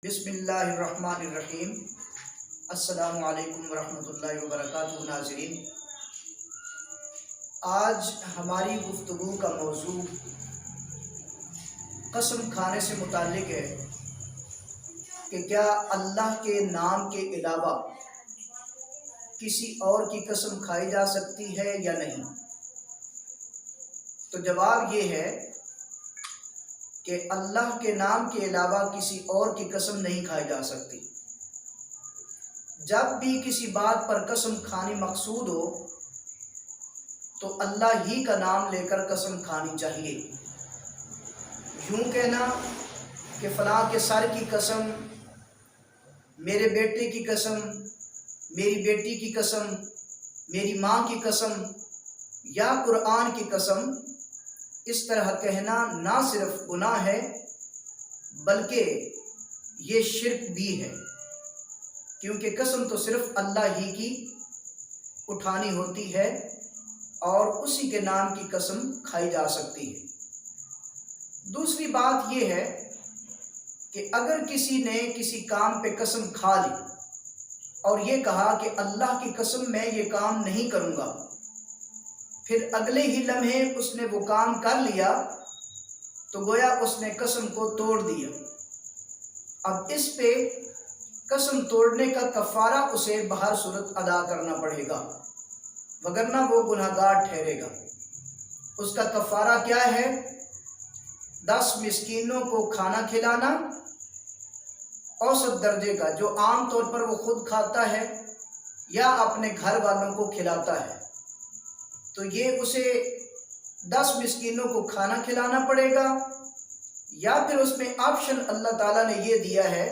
بسم اللہ الرحمن الرحیم۔ السلام علیکم ورحمۃ اللہ وبرکاتہ۔ ناظرین، آج ہماری گفتگو کا موضوع قسم کھانے سے متعلق ہے کہ کیا اللہ کے نام کے علاوہ کسی اور کی قسم کھائی جا سکتی ہے یا نہیں؟ تو جواب یہ ہے کہ اللہ کے نام کے علاوہ کسی اور کی قسم نہیں کھائی جا سکتی۔ جب بھی کسی بات پر قسم کھانی مقصود ہو تو اللہ ہی کا نام لے کر قسم کھانی چاہیے۔ یوں کہنا کہ فلاں کے سر کی قسم، میرے بیٹے کی قسم، میری بیٹی کی قسم، میری ماں کی قسم یا قرآن کی قسم، اس طرح کہنا نہ صرف گناہ ہے بلکہ یہ شرک بھی ہے، کیونکہ قسم تو صرف اللہ ہی کی اٹھانی ہوتی ہے اور اسی کے نام کی قسم کھائی جا سکتی ہے۔ دوسری بات یہ ہے کہ اگر کسی نے کسی کام پہ قسم کھا لی اور یہ کہا کہ اللہ کی قسم میں یہ کام نہیں کروں گا، پھر اگلے ہی لمحے اس نے وہ کام کر لیا تو گویا اس نے قسم کو توڑ دیا۔ اب اس پہ قسم توڑنے کا کفارہ اسے بہر صورت ادا کرنا پڑے گا، وگرنہ وہ گناہگار ٹھہرے گا۔ اس کا کفارہ کیا ہے؟ 10 مسکینوں کو کھانا کھلانا، اوسط درجے کا، جو عام طور پر وہ خود کھاتا ہے یا اپنے گھر والوں کو کھلاتا ہے، تو یہ اسے 10 مسکینوں کو کھانا کھلانا پڑے گا، یا پھر اس میں آپشن اللہ تعالیٰ نے یہ دیا ہے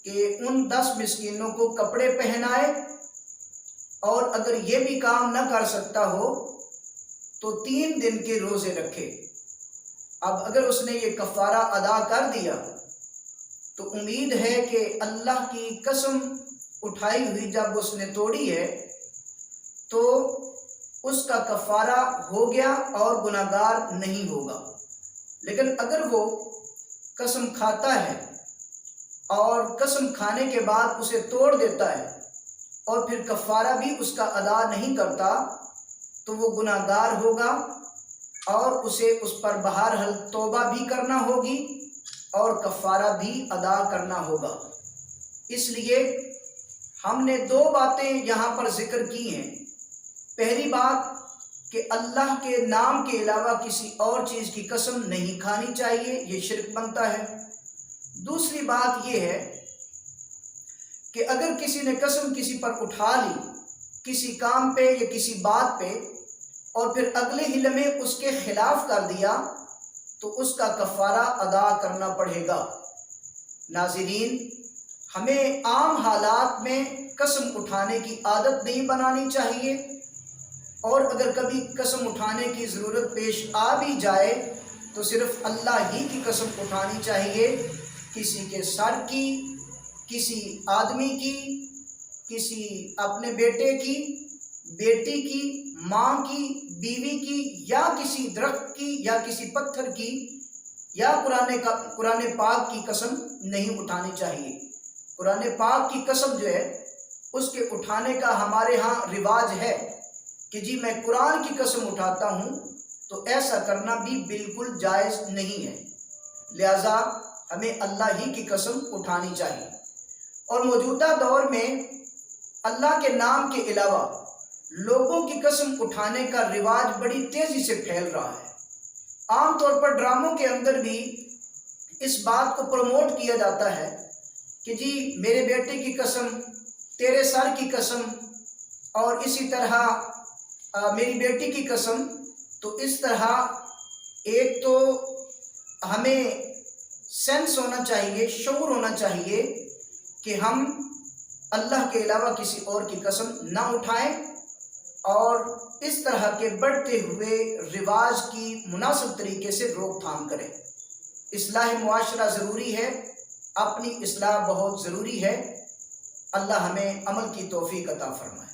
کہ ان 10 مسکینوں کو کپڑے پہنائے، اور اگر یہ بھی کام نہ کر سکتا ہو تو 3 دن کے روزے رکھے۔ اب اگر اس نے یہ کفارہ ادا کر دیا تو امید ہے کہ اللہ کی قسم اٹھائی ہوئی جب اس نے توڑی ہے تو اس کا کفارہ ہو گیا اور گناہگار نہیں ہوگا۔ لیکن اگر وہ قسم کھاتا ہے اور قسم کھانے کے بعد اسے توڑ دیتا ہے اور پھر کفارہ بھی اس کا ادا نہیں کرتا تو وہ گناہگار ہوگا اور اسے اس پر بہرحال توبہ بھی کرنا ہوگی اور کفارہ بھی ادا کرنا ہوگا۔ اس لیے ہم نے 2 باتیں یہاں پر ذکر کی ہیں۔ پہلی بات کہ اللہ کے نام کے علاوہ کسی اور چیز کی قسم نہیں کھانی چاہیے، یہ شرک بنتا ہے۔ دوسری بات یہ ہے کہ اگر کسی نے قسم کسی پر اٹھا لی، کسی کام پہ یا کسی بات پہ، اور پھر اگلے ہی لمحے اس کے خلاف کر دیا تو اس کا کفارہ ادا کرنا پڑے گا۔ ناظرین، ہمیں عام حالات میں قسم اٹھانے کی عادت نہیں بنانی چاہیے، اور اگر کبھی قسم اٹھانے کی ضرورت پیش آ بھی جائے تو صرف اللہ ہی کی قسم اٹھانی چاہیے، کسی کے سر کی، کسی آدمی کی، کسی اپنے بیٹے کی، بیٹی کی، ماں کی، بیوی کی، یا کسی درخت کی یا کسی پتھر کی یا قرآن پاک کی قسم نہیں اٹھانی چاہیے۔ قرآن پاک کی قسم جو ہے اس کے اٹھانے کا ہمارے ہاں رواج ہے کہ جی میں قرآن کی قسم اٹھاتا ہوں، تو ایسا کرنا بھی بالکل جائز نہیں ہے۔ لہذا ہمیں اللہ ہی کی قسم اٹھانی چاہیے۔ اور موجودہ دور میں اللہ کے نام کے علاوہ لوگوں کی قسم اٹھانے کا رواج بڑی تیزی سے پھیل رہا ہے۔ عام طور پر ڈراموں کے اندر بھی اس بات کو پروموٹ کیا جاتا ہے کہ جی میرے بیٹے کی قسم، تیرے سر کی قسم، اور اسی طرح میری بیٹی کی قسم۔ تو اس طرح ایک تو ہمیں سینس ہونا چاہیے، شعور ہونا چاہیے کہ ہم اللہ کے علاوہ کسی اور کی قسم نہ اٹھائیں، اور اس طرح کے بڑھتے ہوئے رواج کی مناسب طریقے سے روک تھام کریں۔ اصلاح معاشرہ ضروری ہے، اپنی اصلاح بہت ضروری ہے۔ اللہ ہمیں عمل کی توفیق عطا فرمائے۔